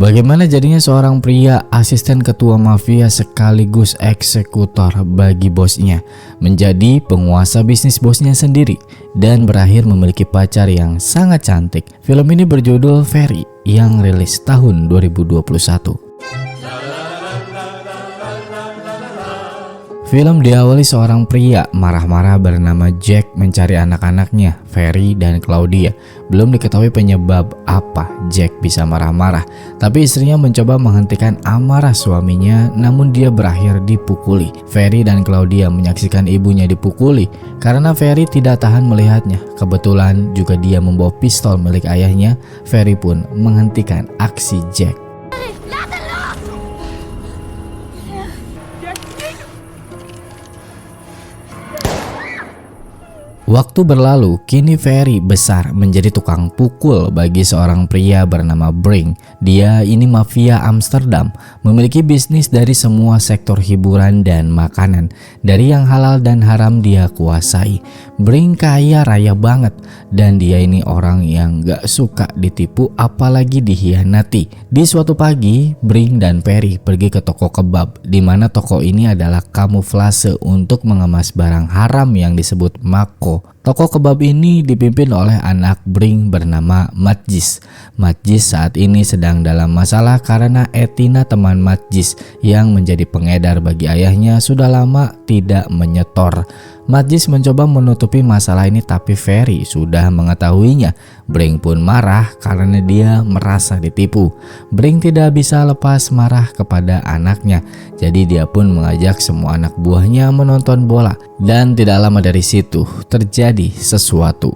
Bagaimana jadinya seorang pria asisten ketua mafia sekaligus eksekutor bagi bosnya, menjadi penguasa bisnis bosnya sendiri, dan berakhir memiliki pacar yang sangat cantik. Film ini berjudul Ferry yang rilis tahun 2021. Film diawali seorang pria marah-marah bernama Jack mencari anak-anaknya, Ferry dan Claudia. Belum diketahui penyebab apa Jack bisa marah-marah, tapi istrinya mencoba menghentikan amarah suaminya, namun dia berakhir dipukuli. Ferry dan Claudia menyaksikan ibunya dipukuli karena Ferry tidak tahan melihatnya. Kebetulan juga dia membawa pistol milik ayahnya. Ferry pun menghentikan aksi Jack. Waktu berlalu, kini Ferry besar menjadi tukang pukul bagi seorang pria bernama Brink. Dia ini mafia Amsterdam, memiliki bisnis dari semua sektor hiburan dan makanan. Dari yang halal dan haram dia kuasai. Brink kaya raya banget, dan dia ini orang yang gak suka ditipu apalagi dikhianati. Di suatu pagi, Brink dan Ferry pergi ke toko kebab, di mana toko ini adalah kamuflase untuk mengemas barang haram yang disebut mako. Toko kebab ini dipimpin oleh anak Brink bernama Matjis. Matjis saat ini sedang dalam masalah karena Etina, teman Matjis yang menjadi pengedar bagi ayahnya, sudah lama tidak menyetor. Matjis mencoba menutupi masalah ini, tapi Ferry sudah mengetahuinya. Brink pun marah karena dia merasa ditipu. Brink tidak bisa lepas marah kepada anaknya, jadi dia pun mengajak semua anak buahnya menonton bola. Dan tidak lama dari situ terjadi sesuatu.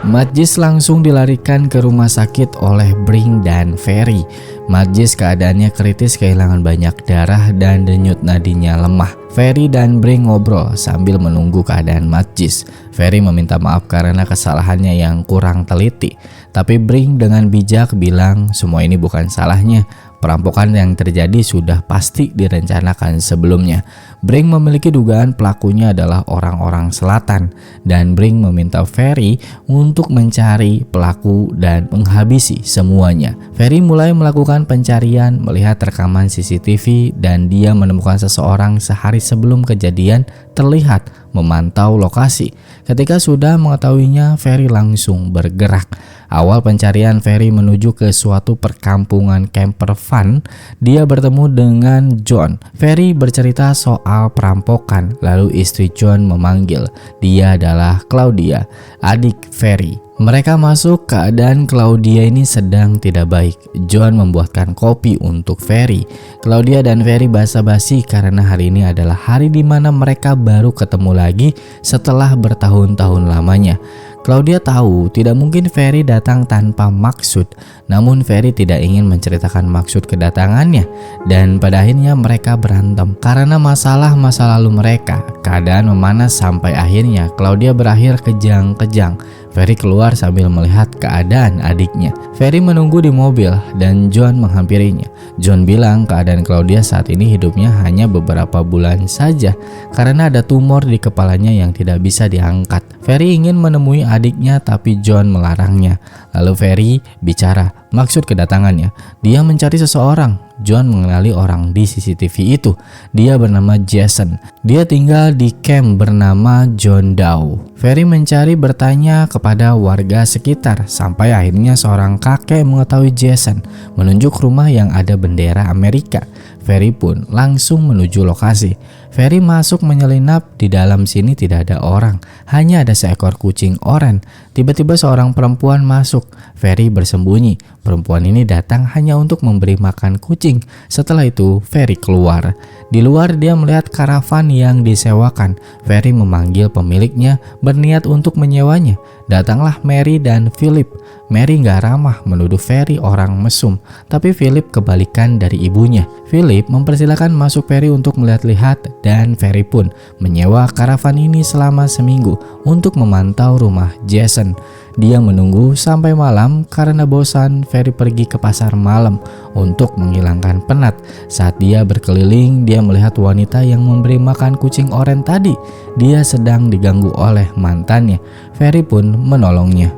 Matjis langsung dilarikan ke rumah sakit oleh Brink dan Ferry. Matjis keadaannya kritis, kehilangan banyak darah dan denyut nadinya lemah. Ferry dan Brink ngobrol sambil menunggu keadaan Matjis. Ferry meminta maaf karena kesalahannya yang kurang teliti, tapi Brink dengan bijak bilang semua ini bukan salahnya. Perampokan yang terjadi sudah pasti direncanakan sebelumnya. Brink memiliki dugaan pelakunya adalah orang-orang selatan, dan Brink meminta Ferry untuk mencari pelaku dan menghabisi semuanya. Ferry mulai melakukan pencarian, melihat rekaman CCTV, dan dia menemukan seseorang sehari sebelum kejadian terlihat memantau lokasi. Ketika sudah mengetahuinya, Ferry langsung bergerak. Awal pencarian Ferry menuju ke suatu perkampungan camper van. Dia bertemu dengan John. Ferry bercerita soal perampokan, lalu istri John memanggil. Dia adalah Claudia, adik Ferry. Mereka masuk, keadaan Claudia ini sedang tidak baik. John membuatkan kopi untuk Ferry. Claudia dan Ferry basa-basi karena hari ini adalah hari di mana mereka baru ketemu lagi setelah bertahun-tahun lamanya. Claudia tahu tidak mungkin Ferry datang tanpa maksud, namun Ferry tidak ingin menceritakan maksud kedatangannya, dan pada akhirnya mereka berantem karena masalah masa lalu mereka. Keadaan memanas sampai akhirnya Claudia berakhir kejang-kejang. Ferry keluar sambil melihat keadaan adiknya. Ferry menunggu di mobil dan John menghampirinya. John bilang keadaan Claudia saat ini hidupnya hanya beberapa bulan saja karena ada tumor di kepalanya yang tidak bisa diangkat. Ferry ingin menemui adiknya, tapi John melarangnya. Lalu Ferry bicara maksud kedatangannya. Dia mencari seseorang. John mengenali orang di CCTV itu. Dia bernama Jason. Dia tinggal di camp bernama John Doe. Ferry mencari bertanya kepada warga sekitar sampai akhirnya seorang kakek mengetahui Jason, menunjuk rumah yang ada bendera Amerika. Ferry pun langsung menuju lokasi. Ferry masuk menyelinap. Di dalam sini tidak ada orang, hanya ada seekor kucing oranye. Tiba-tiba seorang perempuan masuk. Ferry bersembunyi. Perempuan ini datang hanya untuk memberi makan kucing. Setelah itu Ferry keluar. Di luar dia melihat karavan yang disewakan. Ferry memanggil pemiliknya, berniat untuk menyewanya. Datanglah Mary dan Philip. Mary gak ramah, menuduh Ferry orang mesum, tapi Philip kebalikan dari ibunya. Philip mempersilahkan masuk Ferry untuk melihat-lihat, dan Ferry pun menyewa karavan ini selama seminggu untuk memantau rumah Jason. Dia menunggu sampai malam karena bosan. Ferry pergi ke pasar malam untuk menghilangkan penat. Saat dia berkeliling, dia melihat wanita yang memberi makan kucing oranye tadi. Dia sedang diganggu oleh mantannya. Ferry pun menolongnya.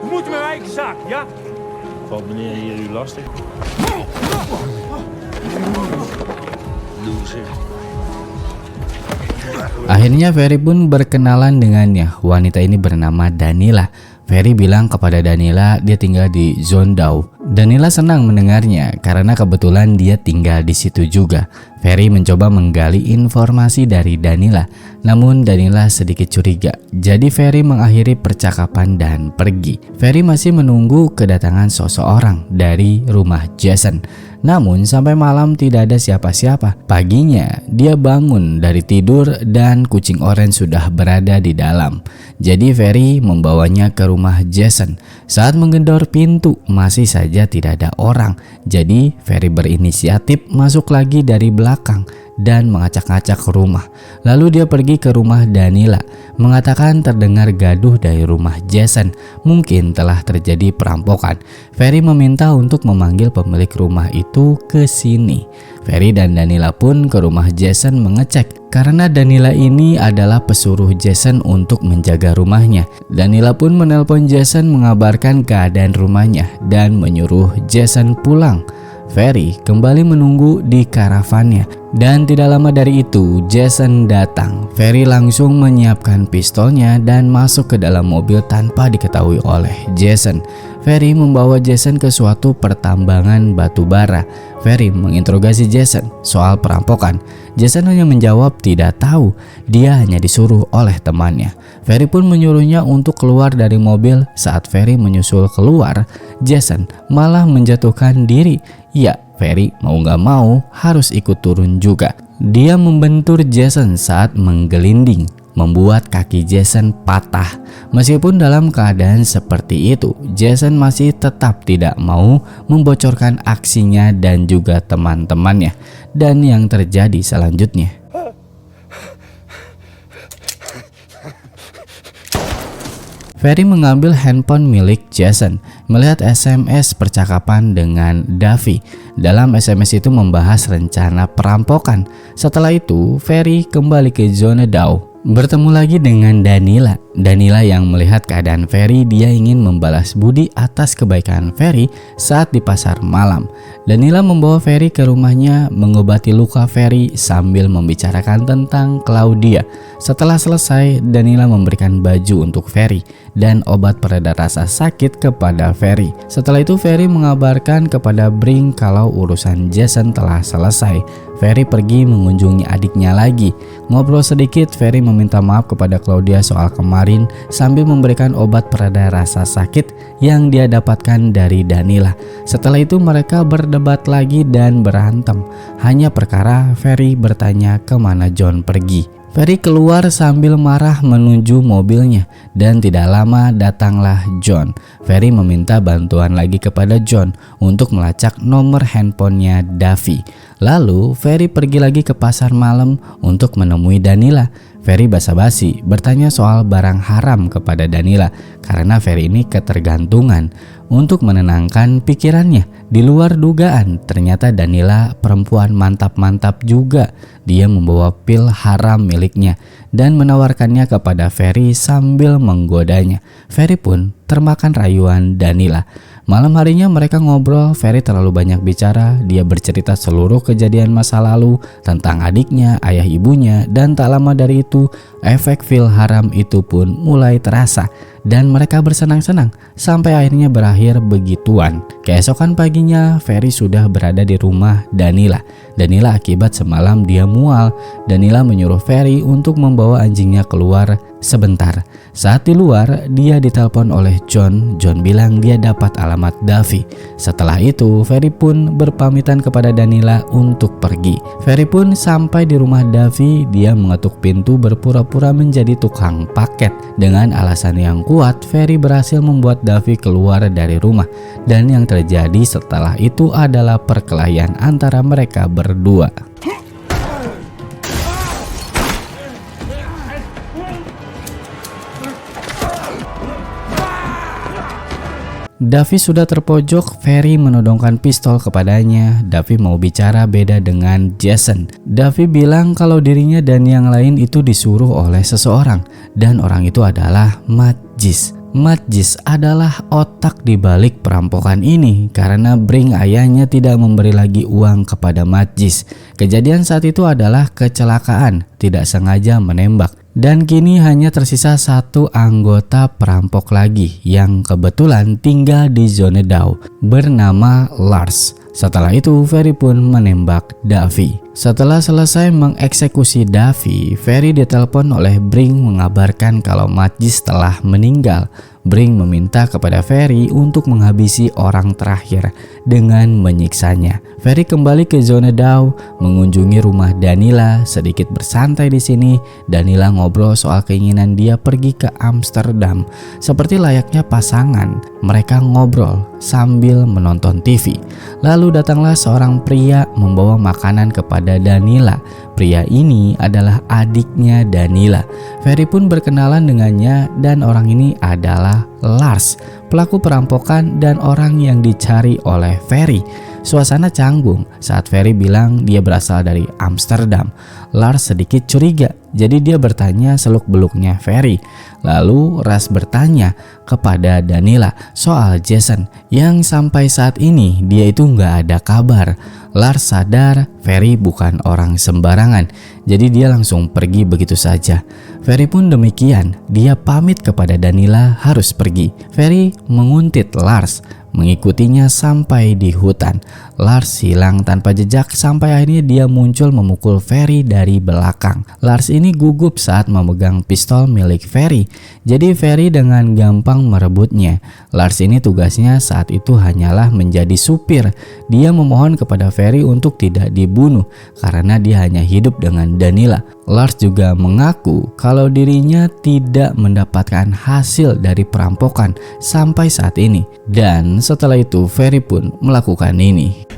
Moet met mijn eigen zaak, ja? Valt meneer hier u lastig? Akhirnya Ferry pun berkenalan dengannya. Wanita ini bernama Danila. Ferry bilang kepada Danila dia tinggal di Zondau. Danila senang mendengarnya karena kebetulan dia tinggal di situ juga. Ferry mencoba menggali informasi dari Danila, namun Danila sedikit curiga. Jadi Ferry mengakhiri percakapan dan pergi. Ferry masih menunggu kedatangan seseorang dari rumah Jason. Namun sampai malam tidak ada siapa-siapa. Paginya dia bangun dari tidur dan kucing oranye sudah berada di dalam. Jadi Ferry membawanya ke rumah Jason. Saat menggedor pintu masih saja tidak ada orang. Jadi Ferry berinisiatif masuk lagi dari belakang dan mengacak-acak rumah. Lalu dia pergi ke rumah Danila, mengatakan terdengar gaduh dari rumah Jason. Mungkin telah terjadi perampokan. Ferry meminta untuk memanggil pemilik rumah itu ke sini. Ferry dan Danila pun ke rumah Jason mengecek karena Danila ini adalah pesuruh Jason untuk menjaga rumahnya. Danila pun menelpon Jason mengabarkan keadaan rumahnya dan menyuruh Jason pulang. Ferry kembali menunggu di karavannya dan tidak lama dari itu Jason datang. Ferry langsung menyiapkan pistolnya dan masuk ke dalam mobil tanpa diketahui oleh Jason. Ferry membawa Jason ke suatu pertambangan batu bara. Ferry menginterogasi Jason soal perampokan. Jason hanya menjawab tidak tahu, dia hanya disuruh oleh temannya. Ferry pun menyuruhnya untuk keluar dari mobil. Saat Ferry menyusul keluar, Jason malah menjatuhkan diri. Ya, Ferry mau gak mau harus ikut turun juga. Dia membentur Jason saat menggelinding, membuat kaki Jason patah. Meskipun dalam keadaan seperti itu, Jason masih tetap tidak mau membocorkan aksinya dan juga teman-temannya. Dan yang terjadi selanjutnya, Ferry mengambil handphone milik Jason, melihat SMS percakapan dengan Davy. Dalam SMS itu membahas rencana perampokan. Setelah itu, Ferry kembali ke zona Dau. Bertemu lagi dengan Danila. Danila yang melihat keadaan Ferry, dia ingin membalas budi atas kebaikan Ferry saat di pasar malam. Danila membawa Ferry ke rumahnya, mengobati luka Ferry sambil membicarakan tentang Claudia. Setelah selesai, Danila memberikan baju untuk Ferry dan obat pereda rasa sakit kepada Ferry. Setelah itu Ferry mengabarkan kepada Brink kalau urusan Jason telah selesai. Ferry pergi mengunjungi adiknya lagi. Ngobrol sedikit, Ferry meminta maaf kepada Claudia soal kemarin sambil memberikan obat pereda rasa sakit yang dia dapatkan dari Danila. Setelah itu mereka berdebat lagi dan berantem. Hanya perkara Ferry bertanya kemana John pergi. Ferry keluar sambil marah menuju mobilnya dan tidak lama datanglah John. Ferry meminta bantuan lagi kepada John untuk melacak nomor handphonenya Davy. Lalu Ferry pergi lagi ke pasar malam untuk menemui Danila. Ferry basa-basi bertanya soal barang haram kepada Danila karena Ferry ini ketergantungan. Untuk menenangkan pikirannya, di luar dugaan ternyata Danila perempuan mantap-mantap juga. Dia membawa pil haram miliknya dan menawarkannya kepada Ferry sambil menggodanya. Ferry pun termakan rayuan Danila. Malam harinya mereka ngobrol. Ferry terlalu banyak bicara. Dia bercerita seluruh kejadian masa lalu tentang adiknya, ayah ibunya, dan tak lama dari itu efek pil haram itu pun mulai terasa dan mereka bersenang-senang sampai akhirnya berakhir begituan. Keesokan paginya Ferry sudah berada di rumah Danila. Danila akibat semalam dia mual. Danila menyuruh Ferry untuk membawa anjingnya keluar sebentar. Saat di luar, dia ditelepon oleh John. John bilang dia dapat alamat Davy. Setelah itu, Ferry pun berpamitan kepada Danila untuk pergi. Ferry pun sampai di rumah Davy. Dia mengetuk pintu berpura-pura menjadi tukang paket. Dengan alasan yang kuat, Ferry berhasil membuat Davy keluar dari rumah. Dan yang terjadi setelah itu adalah perkelahian antara mereka berdua. Davi sudah terpojok, Ferry menodongkan pistol kepadanya. Davi mau bicara beda dengan Jason. Davi bilang kalau dirinya dan yang lain itu disuruh oleh seseorang, dan orang itu adalah Matjis. Matjis adalah otak di balik perampokan ini karena Brink ayahnya tidak memberi lagi uang kepada Matjis. Kejadian saat itu adalah kecelakaan, tidak sengaja menembak. Dan kini hanya tersisa satu anggota perampok lagi yang kebetulan tinggal di Zonedau bernama Lars. Setelah itu Ferry pun menembak Davi. Setelah selesai mengeksekusi Davi, Ferry ditelepon oleh Brink mengabarkan kalau Matjis telah meninggal. Brink meminta kepada Ferry untuk menghabisi orang terakhir dengan menyiksanya. Ferry kembali ke Zonedau, mengunjungi rumah Danila, sedikit bersantai di sini. Danila ngobrol soal keinginan dia pergi ke Amsterdam. Seperti layaknya pasangan, mereka ngobrol sambil menonton TV. Lalu datanglah seorang pria membawa makanan kepada Danila. Pria ini adalah adiknya Danila. Ferry pun berkenalan dengannya dan orang ini adalah Lars, pelaku perampokan dan orang yang dicari oleh Ferry. Suasana canggung saat Ferry bilang dia berasal dari Amsterdam. Lars sedikit curiga, jadi dia bertanya seluk-beluknya Ferry. Lalu Lars bertanya kepada Danila soal Jason yang sampai saat ini dia itu nggak ada kabar. Lars sadar Ferry bukan orang sembarangan, jadi dia langsung pergi begitu saja. Ferry pun demikian, dia pamit kepada Danila harus pergi. Ferry menguntit Lars, mengikutinya sampai di hutan. Lars hilang tanpa jejak sampai akhirnya dia muncul memukul Ferry dari belakang. Lars ini gugup saat memegang pistol milik Ferry, jadi Ferry dengan gampang merebutnya. Lars ini tugasnya saat itu hanyalah menjadi supir. Dia memohon kepada Ferry untuk tidak dibunuh karena dia hanya hidup dengan Danila. Lars juga mengaku kalau dirinya tidak mendapatkan hasil dari perampokan sampai saat ini. Dan setelah itu Ferry pun melakukan ini.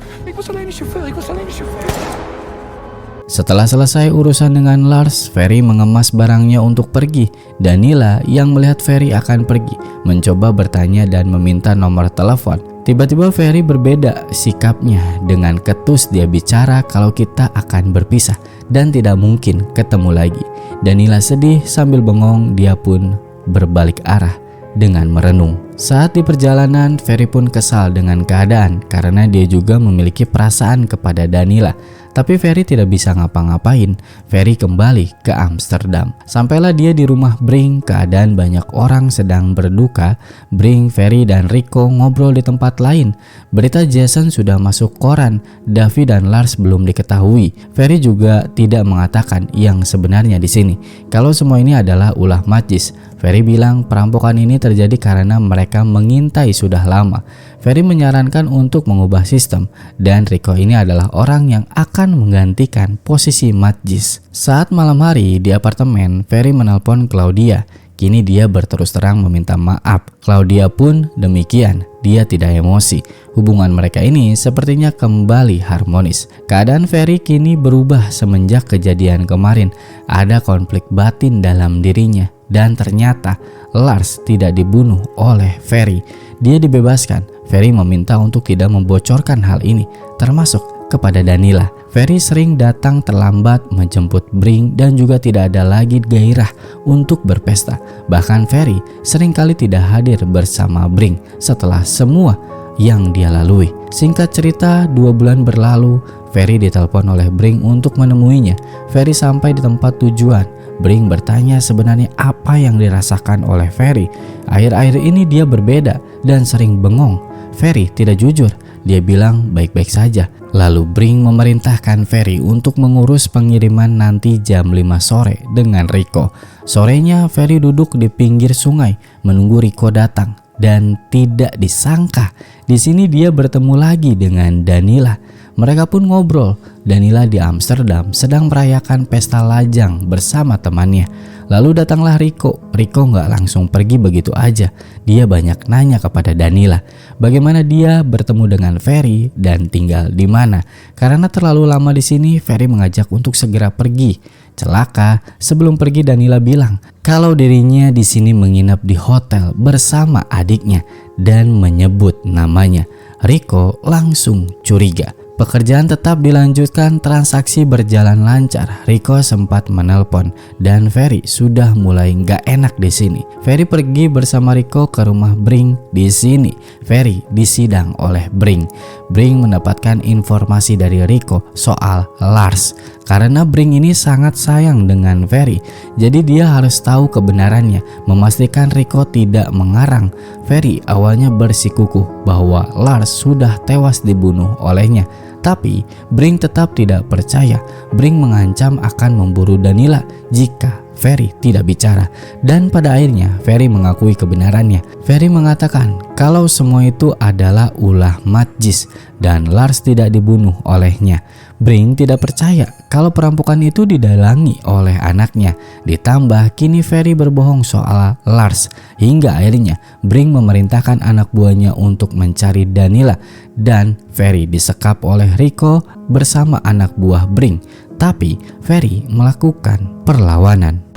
Setelah selesai urusan dengan Lars, Ferry mengemas barangnya untuk pergi. Danila yang melihat Ferry akan pergi mencoba bertanya dan meminta nomor telepon. Tiba-tiba Ferry berbeda sikapnya. Dengan ketus dia bicara kalau kita akan berpisah dan tidak mungkin ketemu lagi. Danila sedih sambil bengong, dia pun berbalik arah dengan merenung. Saat di perjalanan, Ferry pun kesal dengan keadaan karena dia juga memiliki perasaan kepada Danila. Tapi Ferry tidak bisa ngapa-ngapain. Ferry kembali ke Amsterdam. Sampailah dia di rumah Brink, keadaan banyak orang sedang berduka. Brink, Ferry, dan Rico ngobrol di tempat lain. Berita Jason sudah masuk koran. Davi dan Lars belum diketahui. Ferry juga tidak mengatakan yang sebenarnya di sini. Kalau semua ini adalah ulah Matjis. Ferry bilang perampokan ini terjadi karena mereka mengintai sudah lama. Ferry menyarankan untuk mengubah sistem dan Rico ini adalah orang yang akan menggantikan posisi Matjis. Saat malam hari di apartemen, Ferry menelpon Claudia. Kini dia berterus terang meminta maaf. Claudia pun demikian, dia tidak emosi. Hubungan mereka ini sepertinya kembali harmonis. Keadaan Ferry kini berubah semenjak kejadian kemarin. Ada konflik batin dalam dirinya. Dan ternyata Lars tidak dibunuh oleh Ferry. Dia dibebaskan. Ferry meminta untuk tidak membocorkan hal ini, termasuk kepada Danila. Ferry sering datang terlambat menjemput Brink dan juga tidak ada lagi gairah untuk berpesta. Bahkan Ferry seringkali tidak hadir bersama Brink setelah semua yang dia lalui. Singkat cerita, 2 bulan berlalu, Ferry ditelepon oleh Brink untuk menemuinya. Ferry sampai di tempat tujuan. Brink bertanya sebenarnya apa yang dirasakan oleh Ferry. Akhir-akhir ini dia berbeda dan sering bengong. Ferry tidak jujur, dia bilang baik-baik saja. Lalu Brink memerintahkan Ferry untuk mengurus pengiriman nanti jam 5 sore dengan Rico. Sorenya Ferry duduk di pinggir sungai menunggu Rico datang. Dan tidak disangka, di sini dia bertemu lagi dengan Danila. Mereka pun ngobrol. Danila di Amsterdam sedang merayakan pesta lajang bersama temannya. Lalu datanglah Rico. Rico nggak langsung pergi begitu aja. Dia banyak nanya kepada Danila bagaimana dia bertemu dengan Ferry dan tinggal di mana. Karena terlalu lama di sini, Ferry mengajak untuk segera pergi. Celaka, sebelum pergi Danila bilang kalau dirinya di sini menginap di hotel bersama adiknya dan menyebut namanya. Rico langsung curiga. Pekerjaan tetap dilanjutkan, transaksi berjalan lancar. Rico sempat menelpon dan Ferry sudah mulai nggak enak di sini. Ferry pergi bersama Rico ke rumah Brink. Di sini Ferry disidang oleh Brink. Brink mendapatkan informasi dari Rico soal Lars. Karena Brink ini sangat sayang dengan Ferry, jadi dia harus tahu kebenarannya, memastikan Rico tidak mengarang. Ferry awalnya bersikukuh bahwa Lars sudah tewas dibunuh olehnya. Tapi Brink tetap tidak percaya. Brink mengancam akan memburu Danila jika Ferry tidak bicara. Dan pada akhirnya Ferry mengakui kebenarannya. Ferry mengatakan kalau semua itu adalah ulah Matjis dan Lars tidak dibunuh olehnya. Brink tidak percaya kalau perampokan itu didalangi oleh anaknya. Ditambah kini Ferry berbohong soal Lars. Hingga akhirnya Brink memerintahkan anak buahnya untuk mencari Danila. Dan Ferry disekap oleh Rico bersama anak buah Brink. Tapi Ferry melakukan perlawanan.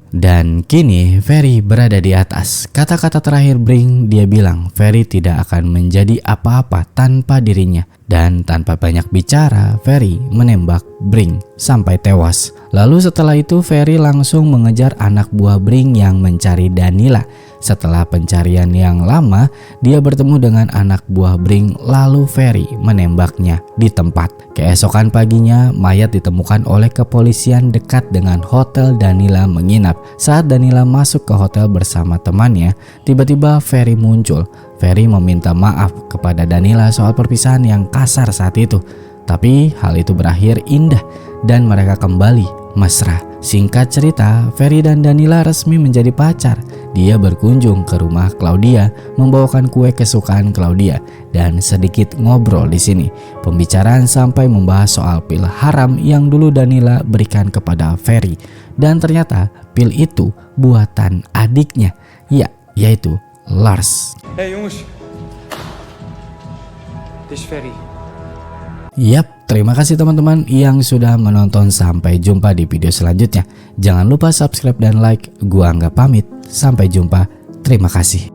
Dan kini Ferry berada di atas. Kata-kata terakhir Brink, dia bilang Ferry tidak akan menjadi apa-apa tanpa dirinya. Dan tanpa banyak bicara, Ferry menembak Brink sampai tewas. Lalu setelah itu Ferry langsung mengejar anak buah Brink yang mencari Danila. Setelah pencarian yang lama, dia bertemu dengan anak buah Brink, lalu Ferry menembaknya di tempat. Keesokan paginya, mayat ditemukan oleh kepolisian dekat dengan hotel Danila menginap. Saat Danila masuk ke hotel bersama temannya, tiba-tiba Ferry muncul. Ferry meminta maaf kepada Danila soal perpisahan yang kasar saat itu. Tapi hal itu berakhir indah dan mereka kembali mesra. Singkat cerita, Ferry dan Danila resmi menjadi pacar. Dia berkunjung ke rumah Claudia, membawakan kue kesukaan Claudia dan sedikit ngobrol di sini. Pembicaraan sampai membahas soal pil haram yang dulu Danila berikan kepada Ferry. Dan ternyata pil itu buatan adiknya, yaitu Lars. Hey jongens, dit is Ferry. Yap, terima kasih teman-teman yang sudah menonton. Sampai jumpa di video selanjutnya. Jangan lupa subscribe dan like. Gua Angga pamit. Sampai jumpa. Terima kasih.